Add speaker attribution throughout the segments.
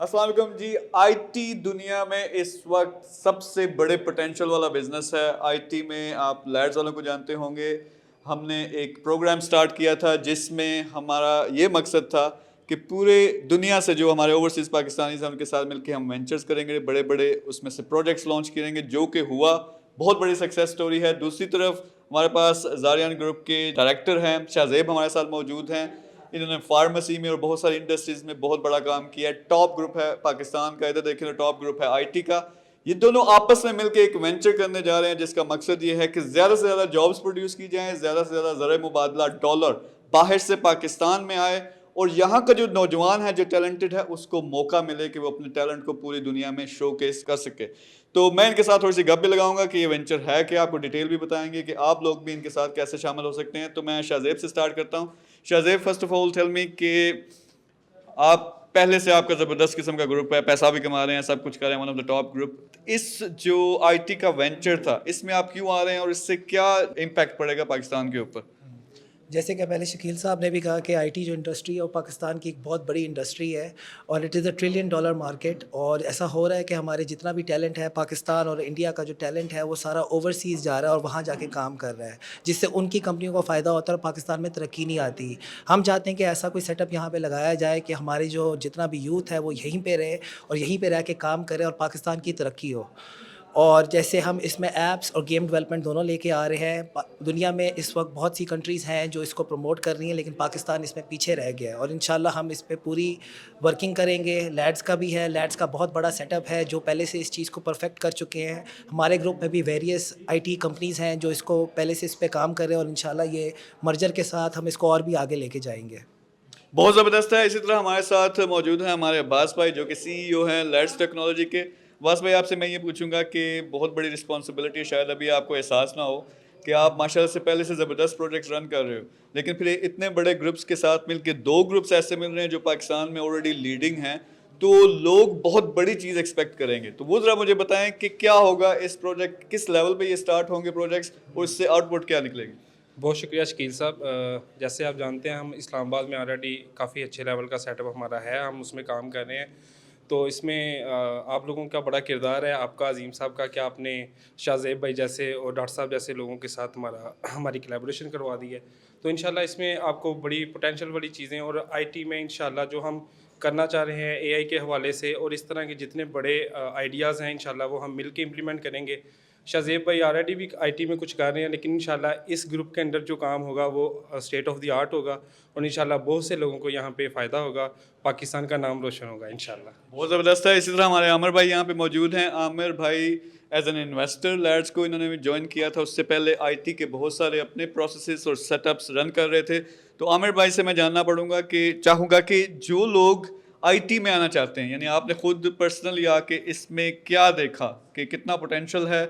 Speaker 1: अस्सलाम वालेकुम जी। आईटी दुनिया में इस वक्त सबसे बड़े पोटेंशियल वाला बिजनेस है। आईटी में आप लैड्स वालों को जानते होंगे। हमने एक प्रोग्राम स्टार्ट किया था जिसमें हमारा ये मकसद था कि पूरे दुनिया से जो हमारे ओवरसीज़ पाकिस्तानी हैं उनके साथ मिलकर हम वेंचर्स करेंगे, बड़े बड़े उसमें से प्रोजेक्ट्स लॉन्च करेंगे, जो कि हुआ बहुत बड़ी सक्सेस स्टोरी है। दूसरी तरफ हमारे पास जारियान ग्रुप के डायरेक्टर हैं, शाहजेब हमारे साथ मौजूद हैं। इन्होंने फार्मेसी में और बहुत सारी इंडस्ट्रीज़ में बहुत बड़ा काम किया है। टॉप ग्रुप है पाकिस्तान का, इधर देखें तो टॉप ग्रुप है आईटी का। ये दोनों आपस में मिलकर एक वेंचर करने जा रहे हैं जिसका मकसद ये है कि ज़्यादा से ज़्यादा जॉब्स प्रोड्यूस की जाएँ, ज़्यादा से ज़्यादा ज़र मुबादला डॉलर बाहर से पाकिस्तान में आए और यहाँ का जो नौजवान है, जो टैलेंटेड है, उसको मौका मिले कि वो अपने टैलेंट को पूरी दुनिया में शो केस कर सके। तो मैं इनके साथ थोड़ी सी गप भी लगाऊंगा कि ये वेंचर है कि आपको डिटेल भी बताएंगे कि आप लोग भी इनके साथ कैसे शामिल हो सकते हैं। तो मैं शाहजेब से स्टार्ट करता हूँ। Shahzeb, first of all tell me कि आप पहले से आपका ज़बरदस्त किस्म का ग्रुप है, पैसा भी कमा रहे हैं, सब कुछ कर रहे हैं, one of the top group. इस जो आईटी का वेंचर था, इसमें आप क्यों आ रहे हैं और इससे क्या इम्पैक्ट पड़ेगा पाकिस्तान के ऊपर?
Speaker 2: जैसे कि पहले शकील साहब ने भी कहा कि आईटी जो इंडस्ट्री है वो पाकिस्तान की एक बहुत बड़ी इंडस्ट्री है और इट इज़ $1 ट्रिलियन मार्केट। और ऐसा हो रहा है कि हमारे जितना भी टैलेंट है, पाकिस्तान और इंडिया का जो टैलेंट है वो सारा ओवरसीज़ जा रहा है और वहाँ जाके काम कर रहा है, जिससे उनकी कंपनियों को फ़ायदा होता है और पाकिस्तान में तरक्की नहीं आती। हम चाहते हैं कि ऐसा कोई सेटअप यहाँ पे लगाया जाए कि हमारी जो जितना भी यूथ है वो यहीं पे रहे और यहीं पे रह के काम करे और पाकिस्तान की तरक्की हो। और जैसे हम इसमें ऐप्स और गेम डेवलपमेंट दोनों लेके आ रहे हैं। दुनिया में इस वक्त बहुत सी कंट्रीज़ हैं जो इसको प्रमोट कर रही हैं, लेकिन पाकिस्तान इसमें पीछे रह गया है और इंशाल्लाह हम इस पे पूरी वर्किंग करेंगे। लैड्स का भी है, लैड्स का बहुत बड़ा सेटअप है जो पहले से इस चीज़ को परफेक्ट कर चुके हैं। हमारे ग्रुप में भी वेरियस आईटी कंपनीज़ हैं जो इसको पहले से इस पे काम कर रहे हैं और इंशाल्लाह ये मर्जर के साथ हम इसको और भी आगे लेके जाएंगे।
Speaker 1: बहुत ज़बरदस्त है। इसी तरह हमारे साथ मौजूद हैं हमारे अब्बास भाई, जो कि सीईओ हैं लैड्स टेक्नोलॉजी के। अब्बास भाई, आपसे मैं ये पूछूंगा कि बहुत बड़ी रिस्पॉन्सिबिलिटी है, शायद अभी आपको एहसास ना हो कि आप माशाल्लाह से पहले से ज़बरदस्त प्रोजेक्ट्स रन कर रहे हो, लेकिन फिर इतने बड़े ग्रुप्स के साथ मिलकर दो ग्रुप्स ऐसे मिल रहे हैं जो पाकिस्तान में ऑलरेडी लीडिंग हैं, तो लोग बहुत बड़ी चीज़ एक्सपेक्ट करेंगे। तो वो ज़रा मुझे बताएं कि क्या होगा इस प्रोजेक्ट, किस लेवल पे ये स्टार्ट होंगे प्रोजेक्ट्स और इससे आउटपुट क्या निकलेगी?
Speaker 3: बहुत शुक्रिया शकील साहब। जैसे आप जानते हैं, हम इस्लामाबाद में ऑलरेडी काफ़ी अच्छे लेवल का सेटअप हमारा है, हम उसमें काम कर रहे हैं। तो इसमें आप लोगों का बड़ा किरदार है, आपका, अजीम साहब का, क्या आपने शाहजेब भाई जैसे और डॉक्टर साहब जैसे लोगों के साथ हमारी कोलैबोरेशन करवा दी है। तो इंशाल्लाह इसमें आपको बड़ी पोटेंशियल वाली चीज़ें और आईटी में इंशाल्लाह जो हम करना चाह रहे हैं एआई के हवाले से और इस तरह के जितने बड़े आइडियाज़ हैं इंशाल्लाह वो हम मिल के इम्प्लीमेंट करेंगे। शाहजेब भाई ऑलरेडी भी आईटी में कुछ कर रहे हैं, लेकिन इंशाल्लाह इस ग्रुप के अंदर जो काम होगा वो स्टेट ऑफ द आर्ट होगा और इंशाल्लाह बहुत से लोगों को यहाँ पे फ़ायदा होगा, पाकिस्तान का नाम रोशन होगा इंशाल्लाह।
Speaker 1: बहुत ज़बरदस्त है। इसी तरह हमारे आमिर भाई यहाँ पे मौजूद हैं। आमिर भाई एज एन इन्वेस्टर लैड्स को इन्होंने भी ज्वाइन किया था, उससे पहले आईटी के बहुत सारे अपने प्रोसेसेस और सेटअप्स रन कर रहे थे। तो आमिर भाई से मैं जानना पड़ूंगा कि चाहूँगा कि जो लोग आईटी में आना चाहते हैं, यानी आपने खुद पर्सनली आके इसमें क्या देखा कि कितना पोटेंशियल है,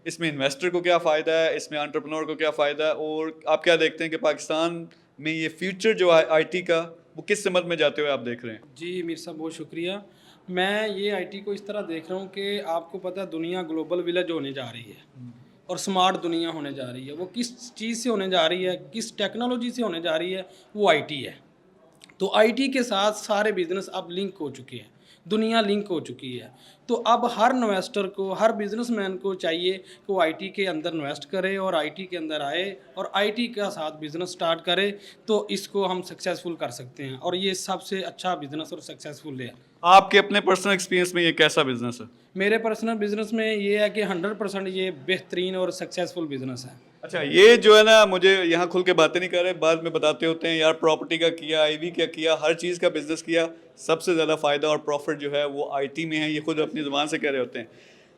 Speaker 1: इसमें इन्वेस्टर को क्या फ़ायदा है, इसमें एंटरप्रेन्योर को क्या फ़ायदा है, और आप क्या देखते हैं कि पाकिस्तान में ये फ्यूचर जो है आईटी का, वो किस समत में जाते हुए आप देख रहे हैं?
Speaker 4: जी मीर साहब, बहुत शुक्रिया। मैं ये आईटी को इस तरह देख रहा हूँ कि आपको पता है दुनिया ग्लोबल विलेज होने जा रही है और स्मार्ट दुनिया होने जा रही है। वो किस चीज़ से होने जा रही है, किस टेक्नोलॉजी से होने जा रही है, वो आईटी है। तो आईटी के साथ सारे बिजनेस अब लिंक हो चुके हैं, दुनिया लिंक हो चुकी है। तो अब हर इन्वेस्टर को, हर बिजनेसमैन को चाहिए कि वो आईटी के अंदर इन्वेस्ट करे और आईटी के अंदर आए और आईटी का साथ बिजनेस स्टार्ट करे। तो इसको हम सक्सेसफुल कर सकते हैं और ये सबसे अच्छा बिजनेस और सक्सेसफुल है।
Speaker 1: आपके अपने पर्सनल एक्सपीरियंस में ये कैसा बिजनेस है?
Speaker 4: मेरे पर्सनल बिजनेस में ये है कि 100% ये बेहतरीन और सक्सेसफुल बिजनेस है।
Speaker 1: अच्छा, ये जो है ना, मुझे यहाँ खुल के बातें नहीं कर रहे, बाद में बताते होते हैं यार प्रॉपर्टी का किया, आईवी का किया, हर चीज़ का बिजनेस किया, सबसे ज़्यादा फ़ायदा और प्रॉफिट जो है वो आईटी में है, ये खुद अपनी ज़ुबान से कह रहे होते हैं।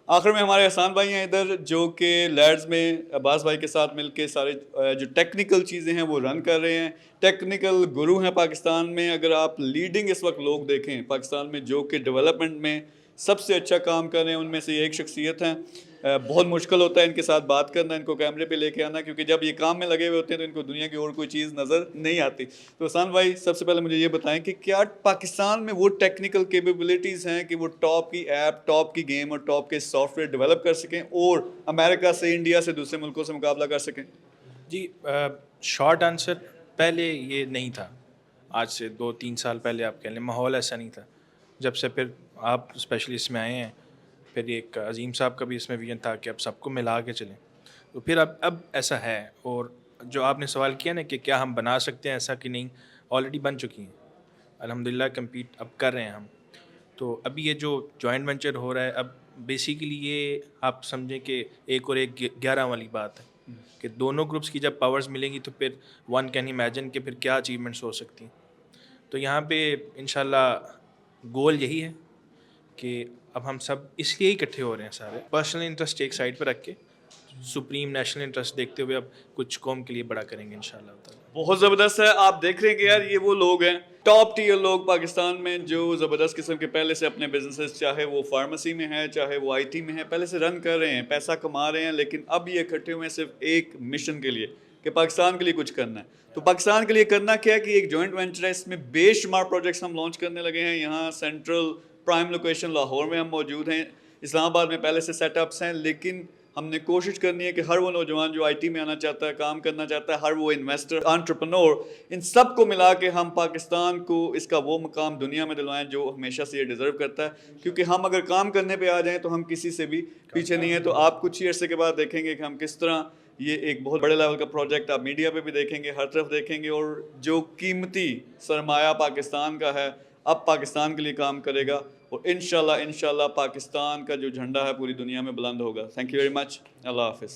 Speaker 1: आखिर में हमारे एहसान भाई हैं इधर, जो कि लैड्स में अब्बास भाई के साथ मिलके सारे जो टेक्निकल चीज़ें हैं वो रन कर रहे हैं। टेक्निकल गुरु हैं पाकिस्तान में। अगर आप लीडिंग इस वक्त लोग देखें पाकिस्तान में जो कि डेवलपमेंट में सबसे अच्छा काम कर रहे हैं, उनमें से ये एक शख्सियत हैं। बहुत मुश्किल होता है इनके साथ बात करना, इनको कैमरे पे लेके आना, क्योंकि जब ये काम में लगे हुए होते हैं तो इनको दुनिया की और कोई चीज़ नज़र नहीं आती। तो हसन भाई, सबसे पहले मुझे ये बताएं कि क्या पाकिस्तान में वो टेक्निकल कैपेबिलिटीज़ हैं कि वो टॉप की ऐप, टॉप की गेम और टॉप के सॉफ्टवेयर डेवलप कर सकें और अमेरिका से, इंडिया से, दूसरे मुल्कों से मुकाबला कर सकें?
Speaker 5: जी, शॉर्ट आंसर, पहले ये नहीं था। आज से 2-3 साल पहले आप कह लें माहौल ऐसा नहीं था। جب سے پھر آپ اسپیشلی اس میں آئے ہیں، پھر ایک عظیم صاحب کا بھی اس میں ویژن تھا کہ اب سب کو ملا کے چلیں، تو پھر اب ایسا ہے. اور جو آپ نے سوال کیا نا کہ کیا ہم بنا سکتے ہیں ایسا کہ نہیں، آلریڈی بن چکی ہیں الحمدللہ، کمپیٹ اب کر رہے ہیں ہم. تو ابھی یہ جو جوائنٹ وینچر ہو رہا ہے، اب بیسیکلی یہ آپ سمجھیں کہ 1 اور 1 11 والی بات ہے کہ دونوں گروپس کی جب پاورز ملیں گی تو پھر ون کین امیجن کہ پھر کیا اچیومنٹس ہو سکتی ہیں. تو یہاں پہ انشاءاللہ گول یہی ہے کہ اب ہم سب اس لیے ہی اکٹھے ہو رہے ہیں سارے، پرسنل انٹرسٹ ایک سائڈ پہ رکھ کے سپریم نیشنل انٹرسٹ دیکھتے ہوئے اب کچھ قوم کے لیے بڑا کریں گے انشاءاللہ تعالی.
Speaker 1: بہت زبردست ہے. آپ دیکھ رہے ہیں کہ یار یہ وہ لوگ ہیں ٹاپ ٹیئر لوگ پاکستان میں جو زبردست قسم کے پہلے سے اپنے بزنسز، چاہے وہ فارمیسی میں ہے چاہے وہ آئی ٹی میں ہے، پہلے سے رن کر رہے ہیں، پیسہ کما رہے ہیں، لیکن اب یہ اکٹھے ہوئے ہیں صرف ایک مشن کے لیے کہ پاکستان کے لیے کچھ کرنا ہے. تو پاکستان کے لیے کرنا کیا ہے کہ ایک جوائنٹ وینچر ہے، اس میں بے شمار پروجیکٹس ہم لانچ کرنے لگے ہیں. یہاں سینٹرل پرائم لوکیشن لاہور میں ہم موجود ہیں، اسلام آباد میں پہلے سے سیٹ اپس ہیں، لیکن ہم نے کوشش کرنی ہے کہ ہر وہ نوجوان جو آئی ٹی میں آنا چاہتا ہے، کام کرنا چاہتا ہے، ہر وہ انویسٹر، انٹرپرنور، ان سب کو ملا کے ہم پاکستان کو اس کا وہ مقام دنیا میں دلوائیں جو ہمیشہ سے یہ ڈیزرو کرتا ہے. کیونکہ ہم اگر کام کرنے پہ آ جائیں تو ہم کسی سے بھی پیچھے نہیں ہیں. تو آپ کچھ ہی عرصے کے بعد دیکھیں گے کہ ہم کس طرح یہ ایک بہت بڑے لیول کا پروجیکٹ آپ میڈیا پہ بھی دیکھیں گے، ہر طرف دیکھیں گے، اور جو قیمتی سرمایہ پاکستان کا ہے اب پاکستان کے لیے کام کرے گا، اور انشاءاللہ پاکستان کا جو جھنڈا ہے پوری دنیا میں بلند ہوگا. Thank you very much. اللہ حافظ.